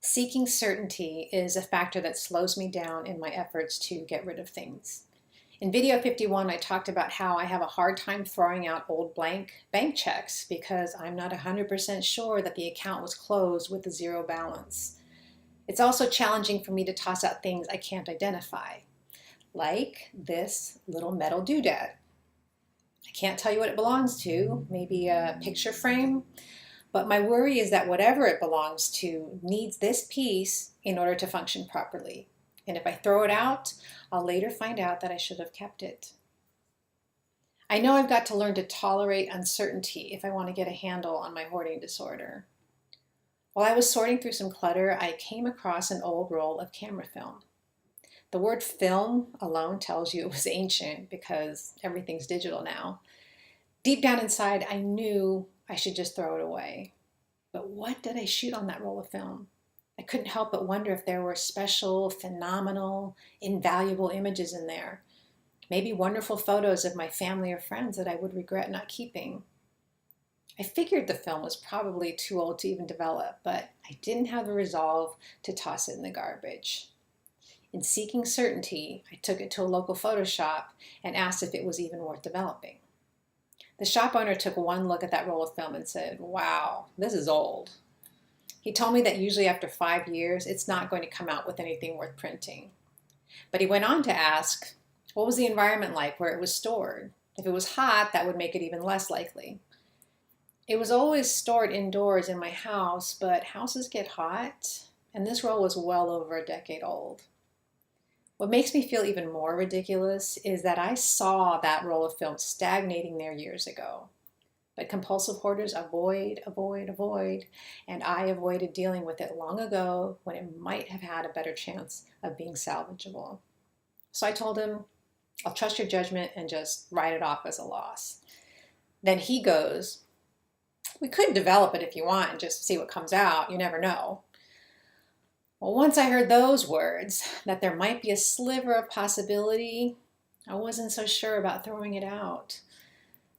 Seeking certainty is a factor that slows me down in my efforts to get rid of things. In video 51, I talked about how I have a hard time throwing out old blank bank checks because I'm not 100% sure that the account was closed with a zero balance. It's also challenging for me to toss out things I can't identify, like this little metal doodad. I can't tell you what it belongs to, maybe a picture frame, but my worry is that whatever it belongs to needs this piece in order to function properly. And if I throw it out, I'll later find out that I should have kept it. I know I've got to learn to tolerate uncertainty if I want to get a handle on my hoarding disorder. While I was sorting through some clutter, I came across an old roll of camera film. The word film alone tells you it was ancient because everything's digital now. Deep down inside, I knew I should just throw it away. But what did I shoot on that roll of film? I couldn't help but wonder if there were special, phenomenal, invaluable images in there. Maybe wonderful photos of my family or friends that I would regret not keeping. I figured the film was probably too old to even develop, but I didn't have the resolve to toss it in the garbage. In seeking certainty, I took it to a local photo shop and asked if it was even worth developing. The shop owner took one look at that roll of film and said, "Wow, this is old." He told me that usually after 5 years, it's not going to come out with anything worth printing. But he went on to ask, what was the environment like where it was stored? If it was hot, that would make it even less likely. It was always stored indoors in my house, but houses get hot, and this roll was well over a decade old. What makes me feel even more ridiculous is that I saw that roll of film stagnating there years ago. But compulsive hoarders avoid, and I avoided dealing with it long ago when it might have had a better chance of being salvageable. So I told him, I'll trust your judgment and just write it off as a loss. Then he goes, "We could develop it if you want and just see what comes out. You never know." Well, once I heard those words, that there might be a sliver of possibility, I wasn't so sure about throwing it out.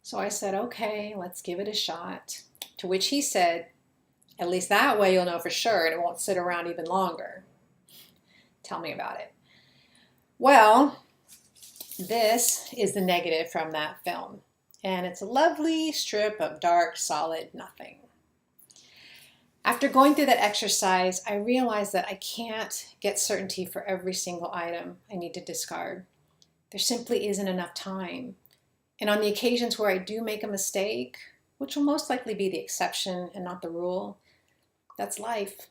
So I said, okay, let's give it a shot. To which he said, "At least that way you'll know for sure and it won't sit around even longer." Tell me about it. Well, this is the negative from that film. And it's a lovely strip of dark, solid nothing. After going through that exercise, I realized that I can't get certainty for every single item I need to discard. There simply isn't enough time. And on the occasions where I do make a mistake, which will most likely be the exception and not the rule, that's life.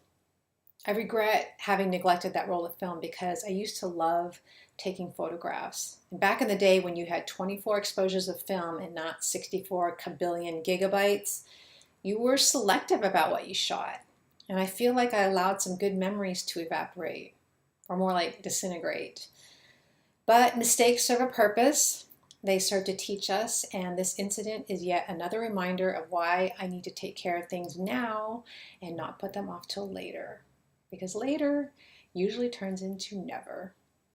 I regret having neglected that roll of film because I used to love taking photographs. And back in the day when you had 24 exposures of film and not 64 kabillion gigabytes, you were selective about what you shot. And I feel like I allowed some good memories to evaporate, or more like disintegrate. But mistakes serve a purpose. They serve to teach us, and this incident is yet another reminder of why I need to take care of things now and not put them off till later. Because later usually turns into never.